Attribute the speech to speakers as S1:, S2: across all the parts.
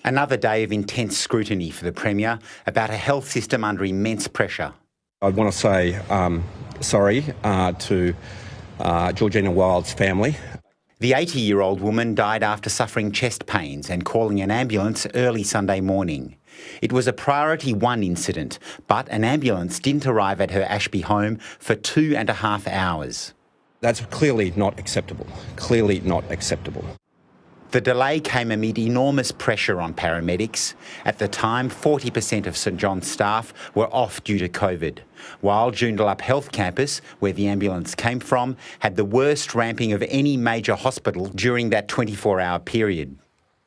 S1: Another day of intense scrutiny for the Premier about a health system under immense pressure.
S2: I want to say sorry to Georgina Wild's family.
S1: The 80-year-old woman died after suffering chest pains and calling an ambulance early Sunday morning. It was a Priority 1 incident, but an ambulance didn't arrive at her Ashby home for 2.5 hours.
S2: That's clearly not acceptable. Clearly not acceptable.
S1: The delay came amid enormous pressure on paramedics. At the time, 40% of St John's staff were off due to COVID, while Joondalup Health Campus, where the ambulance came from, had the worst ramping of any major hospital during that 24-hour period.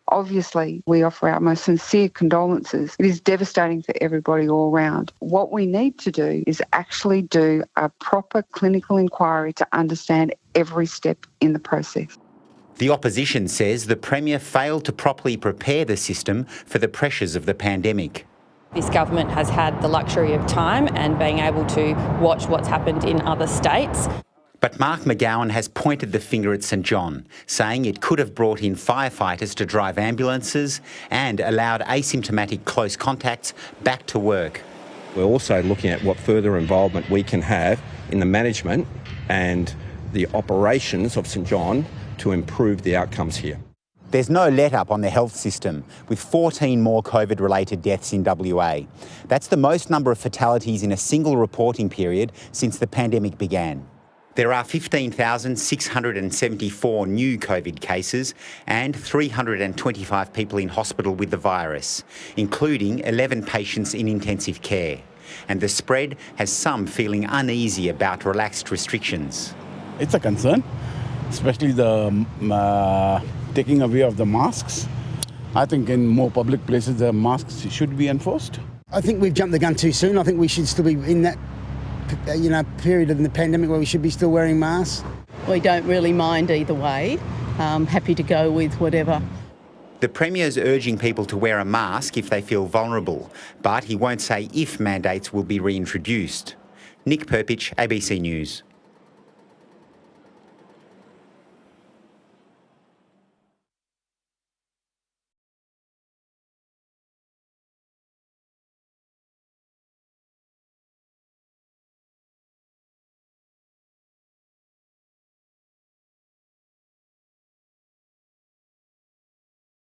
S3: Obviously, we offer our most sincere condolences. It is devastating for everybody all round. What we need to do is actually do a proper clinical inquiry to understand every step in the process.
S1: The opposition says the Premier failed to properly prepare the system for the pressures of the pandemic.
S4: This government has had the luxury of time and being able to watch what's happened in other states.
S1: But Mark McGowan has pointed the finger at St John, saying it could have brought in firefighters to drive ambulances and allowed asymptomatic close contacts back to work.
S2: We're also looking at what further involvement we can have in the management and the operations of St John to improve the outcomes here.
S1: There's no let-up on the health system, with 14 more COVID-related deaths in WA. That's the most number of fatalities in a single reporting period since the pandemic began. There are 15,674 new COVID cases and 325 people in hospital with the virus, including 11 patients in intensive care. And the spread has some feeling uneasy about relaxed restrictions.
S5: It's a concern, especially the taking away of the masks. I think in more public places the masks should be enforced.
S6: I think we've jumped the gun too soon. I think we should still be in that period of the pandemic where we should be still wearing masks.
S7: We don't really mind either way. Happy to go with whatever.
S1: The Premier's urging people to wear a mask if they feel vulnerable, but he won't say if mandates will be reintroduced. Nic Perpitch, ABC News.